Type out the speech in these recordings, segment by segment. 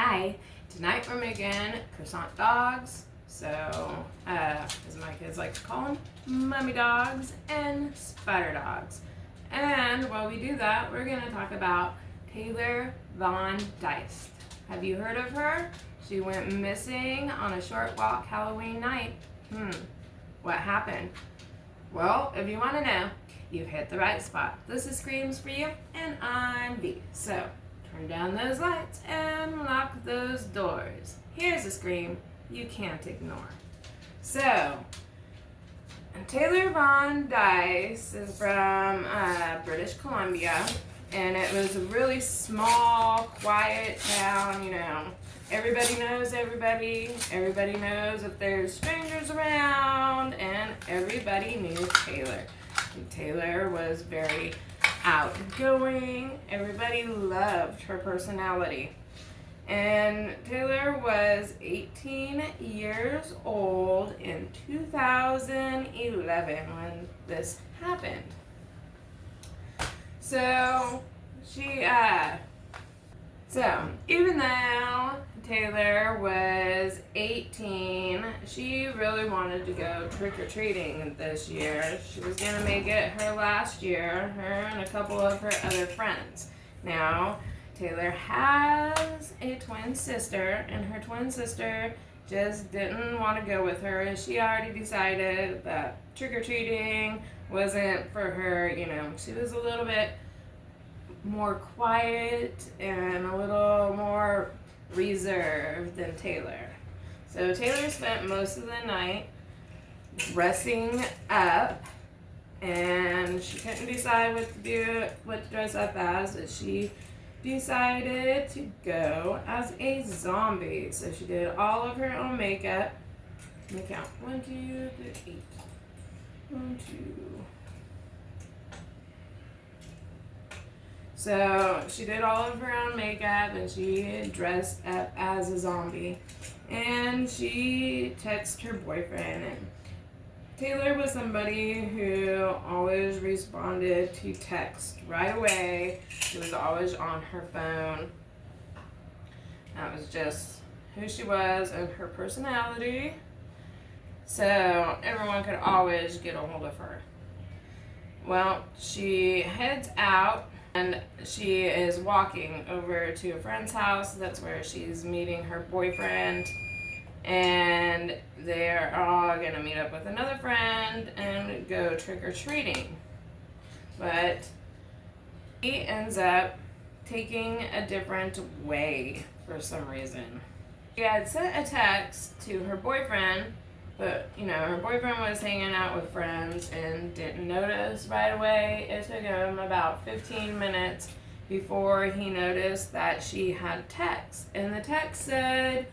Hi, tonight we're making croissant dogs, so as my kids like to call them, mummy dogs and spider dogs. And while we do that, we're going to talk about Taylor Van Diest. Have you heard of her? She went missing on a short walk Halloween night. What happened? Well, if you want to know, you've hit the right spot. This is Screams for you, and I'm V. So, turn down those lights and lock those doors. Here's a scream you can't ignore. So, Taylor Van Diest is from British Columbia, and it was a really small, quiet town, Everybody knows everybody. Everybody knows if there's strangers around, and everybody knew Taylor. And Taylor was very outgoing. Everybody loved her personality. And Taylor was 18 years old in 2011 when this happened. So even though Taylor was 18, she really wanted to go trick-or-treating this year. She was going to make it her last year, her and a couple of her other friends. Now, Taylor has a twin sister, and her twin sister just didn't want to go with her. She already decided that trick-or-treating wasn't for her. She was a little bit more quiet and a little more reserved than Taylor. So Taylor spent most of the night dressing up, and she couldn't decide what to dress up as, but she decided to go as a zombie. So she did all of her own makeup. Let me count. 1, 2, 3, 8. 1, 2. So she did all of her own makeup, and she dressed up as a zombie. And she texted her boyfriend. And Taylor was somebody who always responded to text right away. She was always on her phone. That was just who she was and her personality. So everyone could always get a hold of her. Well, she heads out, and she is walking over to a friend's house. That's where she's meeting her boyfriend. And they're all going to meet up with another friend and go trick-or-treating. But he ends up taking a different way for some reason. She had sent a text to her boyfriend, but, her boyfriend was hanging out with friends and didn't notice right away. It took him about 15 minutes before he noticed that she had text. And the text said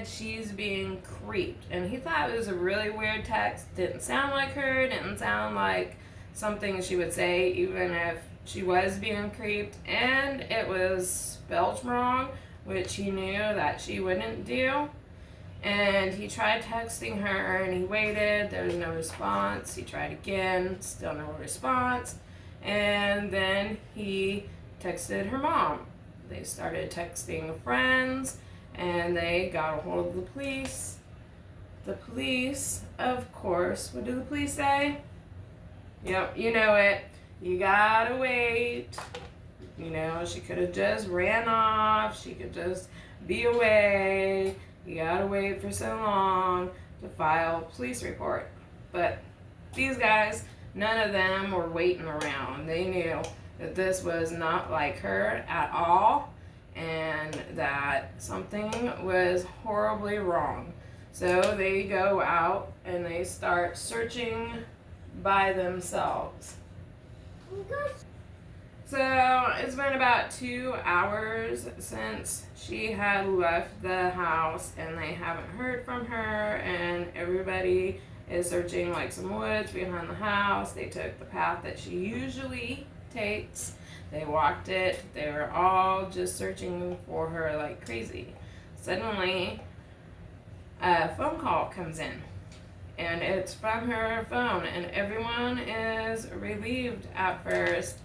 she's being creeped. And he thought it was a really weird text. Didn't sound like her. Didn't sound like something she would say even if she was being creeped. And it was spelled wrong, which he knew that she wouldn't do. And he tried texting her, and he waited. There was no response. He tried again, still no response. And then he texted her mom. They started texting friends, and they got a hold of the police. The police, of course, what do the police say? Yep, you know it. You gotta wait. She could have just ran off. She could just be away. You gotta wait for so long to file a police report. But these guys, none of them were waiting around. They knew that this was not like her at all, and that something was horribly wrong. So they go out and they start searching by themselves. So it's been about 2 hours since she had left the house, and they haven't heard from her, and everybody is searching like some woods behind the house. They took the path that she usually takes. They walked it. They were all just searching for her like crazy. Suddenly, a phone call comes in, and it's from her phone, and everyone is relieved at first,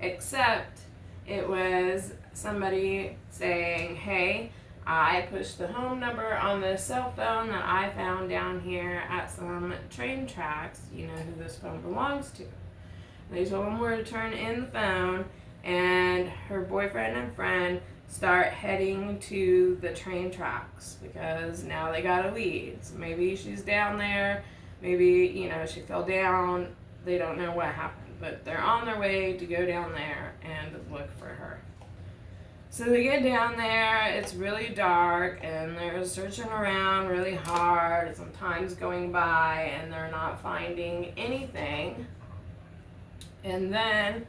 except it was somebody saying, hey, I pushed the home number on the cell phone that I found down here at some train tracks. You know who this phone belongs to. They told him where to turn in the phone, and her boyfriend and friend start heading to the train tracks because now they got a lead. So maybe she's down there, maybe, she fell down. They don't know what happened, but they're on their way to go down there and look for her. So they get down there, it's really dark, and they're searching around really hard. Some time's going by, and they're not finding anything. And then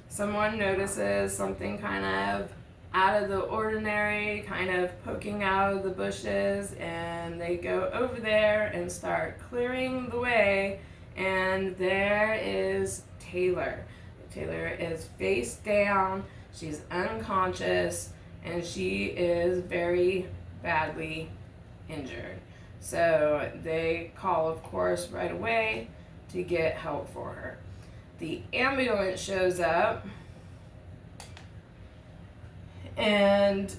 someone notices something kind of out of the ordinary, kind of poking out of the bushes, and they go over there and start clearing the way, and there is Taylor. Taylor is face down, she's unconscious, and she is very badly injured. So they call, of course, right away to get help for her. The ambulance shows up, and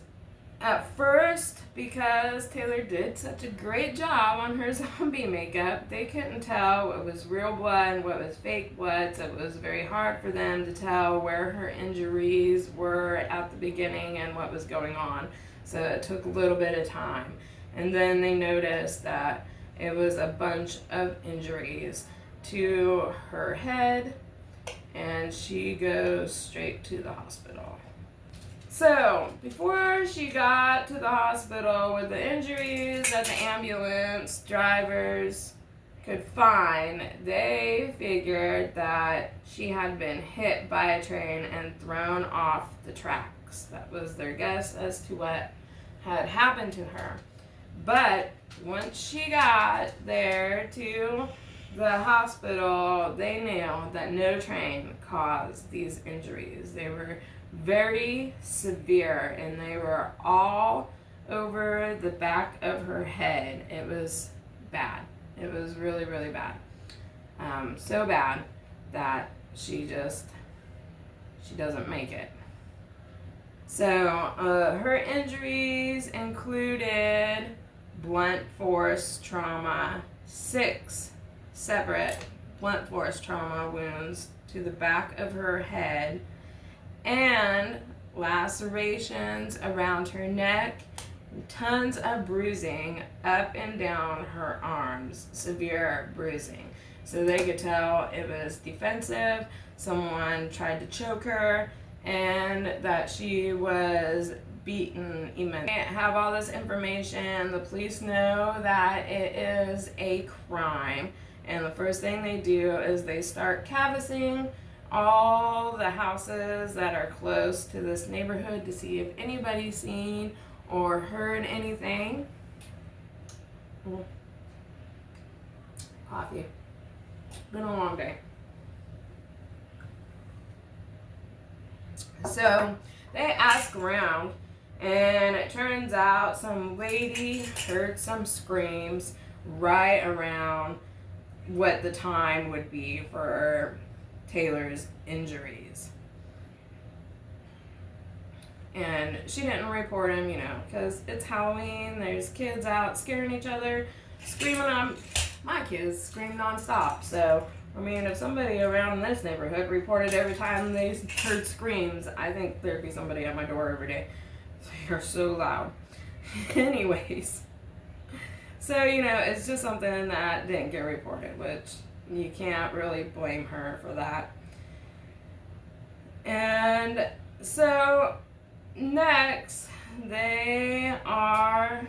at first, because Taylor did such a great job on her zombie makeup, they couldn't tell what was real blood and what was fake blood, so it was very hard for them to tell where her injuries were at the beginning and what was going on. So it took a little bit of time. And then they noticed that it was a bunch of injuries to her head, and she goes straight to the hospital. So, before she got to the hospital with the injuries that the ambulance drivers could find, they figured that she had been hit by a train and thrown off the tracks. That was their guess as to what had happened to her. But once she got there to the hospital, they knew that no train caused these injuries. They were very severe, and they were all over the back of her head. It was bad. It was really, really bad. So bad that she doesn't make it. So her injuries included blunt force trauma, 6 separate blunt force trauma wounds to the back of her head, and lacerations around her neck, tons of bruising up and down her arms, severe bruising. So they could tell it was defensive, someone tried to choke her, and that she was beaten immensely. They have all this information. The police know that it is a crime, and the first thing they do is they start canvassing all the houses that are close to this neighborhood to see if anybody's seen or heard anything. Coffee. Been a long day. So they ask around, and it turns out some lady heard some screams right around what the time would be for Taylor's injuries. And she didn't report him, because it's Halloween, there's kids out scaring each other, screaming on. My kids scream nonstop, so if somebody around this neighborhood reported every time they heard screams, I think there'd be somebody at my door every day. They are so loud. Anyways, so it's just something that didn't get reported, which you can't really blame her for that. And so next, they are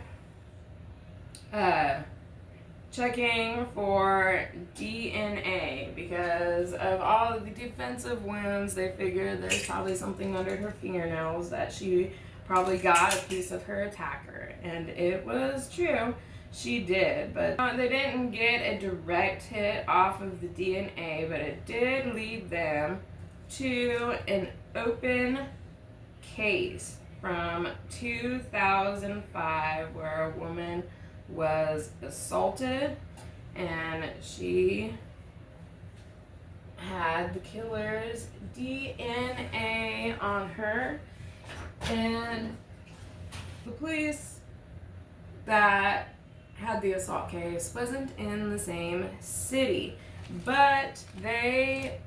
checking for DNA because of all of the defensive wounds. They figured there's probably something under her fingernails that she probably got a piece of her attacker, and it was true. She did, but they didn't get a direct hit off of the DNA, but it did lead them to an open case from 2005 where a woman was assaulted, and she had the killer's DNA on her, and the police that had the assault case wasn't in the same city, but they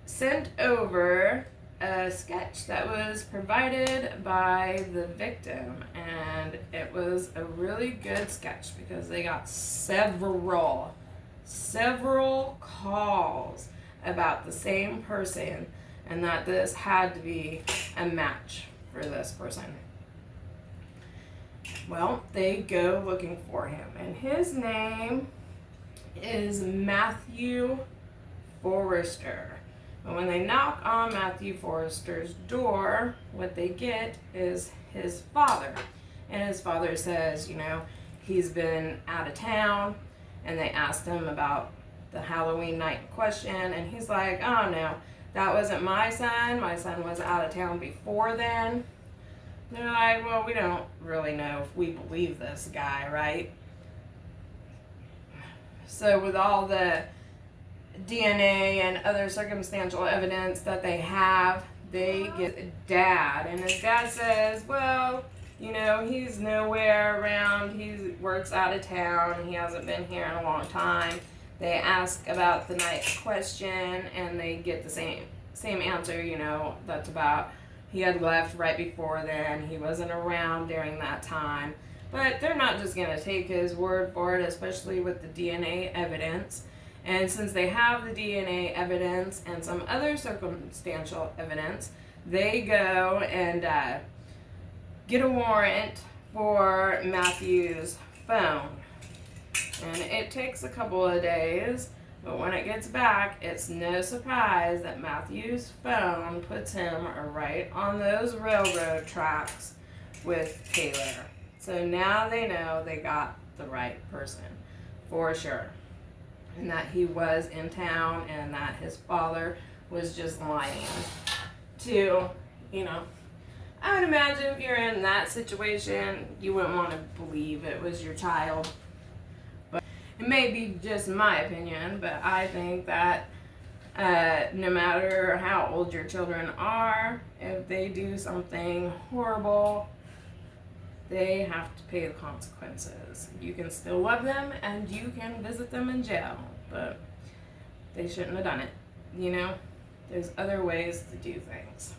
sent over a sketch that was provided by the victim, and it was a really good sketch because they got several calls about the same person, and that this had to be a match for this person. Well, they go looking for him, and his name is Matthew Forrester. And when they knock on Matthew Forrester's door, what they get is his father. And his father says, he's been out of town, and they asked him about the Halloween night in question, and he's like, oh no, that wasn't my son. My son was out of town before then. They're like, well, we don't really know if we believe this guy, right? So with all the DNA and other circumstantial evidence that they have, they get dad, and his dad says, well, he's nowhere around, he works out of town, he hasn't been here in a long time. They ask about the night question, and they get the same answer, that's about he had left right before then, he wasn't around during that time. But they're not just going to take his word for it, especially with the DNA evidence. And since they have the DNA evidence and some other circumstantial evidence, they go and get a warrant for Matthew's phone. And it takes a couple of days, but when it gets back, it's no surprise that Matthew's phone puts him right on those railroad tracks with Taylor. So now they know they got the right person, for sure. And that he was in town, and that his father was just lying to, I would imagine if you're in that situation, you wouldn't want to believe it was your child. But it may be just my opinion, but I think that no matter how old your children are, if they do something horrible, they have to pay the consequences. You can still love them, and you can visit them in jail, but they shouldn't have done it. There's other ways to do things.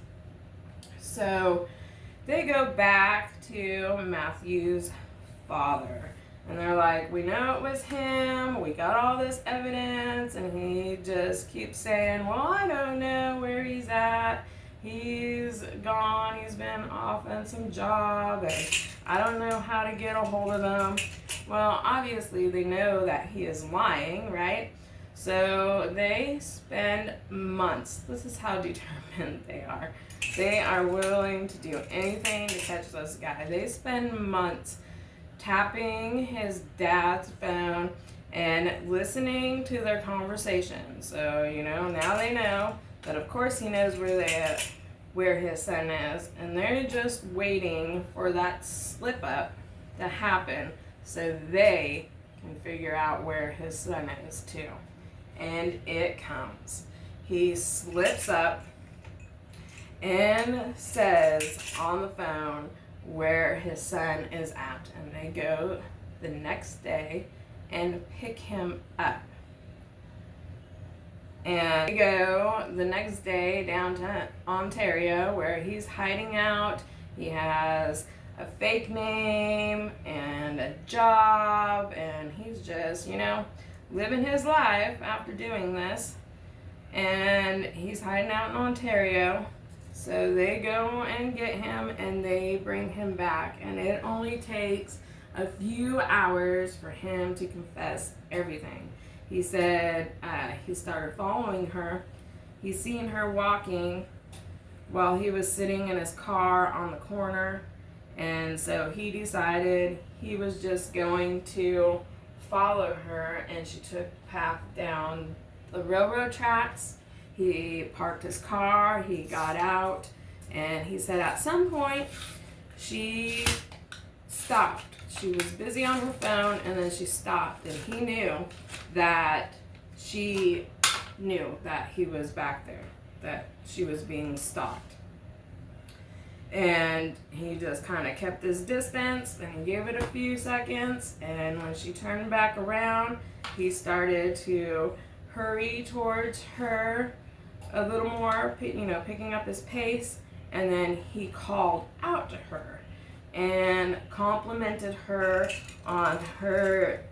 So they go back to Matthew's father, and they're like, we know it was him, we got all this evidence, and he just keeps saying, well, I don't know where he's at. He's gone, he's been off on some job, and I don't know how to get a hold of him. Well, obviously they know that he is lying, right? So they spend months. This is how determined they are. They are willing to do anything to catch this guy. They spend months tapping his dad's phone and listening to their conversation. So, now they know that of course he knows where his son is, and they're just waiting for that slip up to happen so they can figure out where his son is too. And it comes. He slips up and says on the phone where his son is at, and they go the next day and pick him up. And they go the next day down to Ontario, where he's hiding out. He has a fake name and a job, and he's just, living his life after doing this. And he's hiding out in Ontario. So they go and get him, and they bring him back. And it only takes a few hours for him to confess everything. He said he started following her. He's seen her walking while he was sitting in his car on the corner. And so he decided he was just going to follow her, and she took the path down the railroad tracks. He parked his car, he got out, and he said at some point she stopped. She was busy on her phone, and then she stopped, and he knew that she knew that he was back there, that she was being stalked. And he just kind of kept his distance, and he gave it a few seconds, and when she turned back around, he started to hurry towards her a little more, picking up his pace, and then he called out to her and complimented her on her,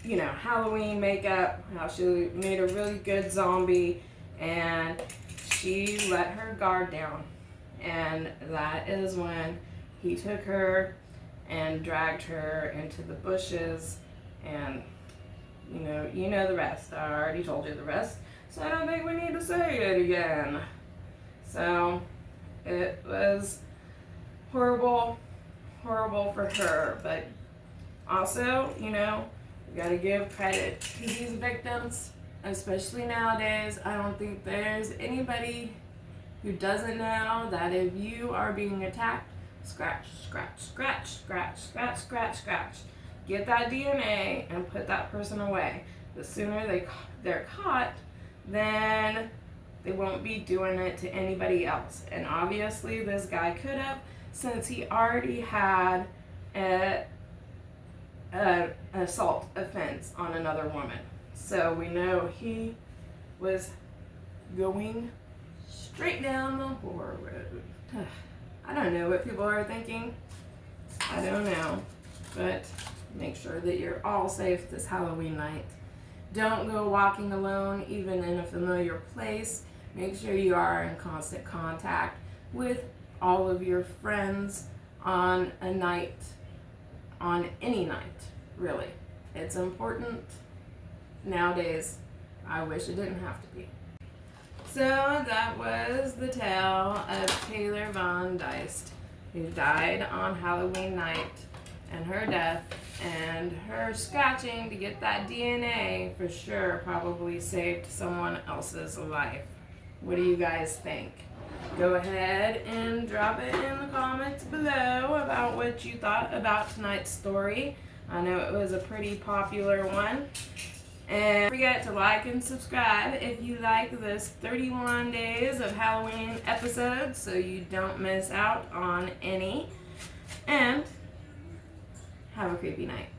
Halloween makeup, how she made a really good zombie, and she let her guard down. And that is when he took her and dragged her into the bushes, and you know the rest. I already told you the rest, so I don't think we need to say it again. So it was horrible for her, but also, we gotta give credit to these victims, especially nowadays. I don't think there's anybody who doesn't know that if you are being attacked, scratch, scratch, scratch, scratch, scratch, scratch, scratch. Get that DNA and put that person away. The sooner they're caught, then they won't be doing it to anybody else. And obviously this guy could have, since he already had an assault offense on another woman. So we know he was going straight down the horror road. I don't know what people are thinking. I don't know. But make sure that you're all safe this Halloween night. Don't go walking alone, even in a familiar place. Make sure you are in constant contact with all of your friends on a night, on any night, really. It's important nowadays. I wish it didn't have to be. So that was the tale of Taylor Van Diest, who died on Halloween night, and her death and her scratching to get that DNA for sure probably saved someone else's life. What do you guys think? Go ahead and drop it in the comments below about what you thought about tonight's story. I know it was a pretty popular one. And don't forget to like and subscribe if you like this 31 days of Halloween episodes so you don't miss out on any. And have a creepy night.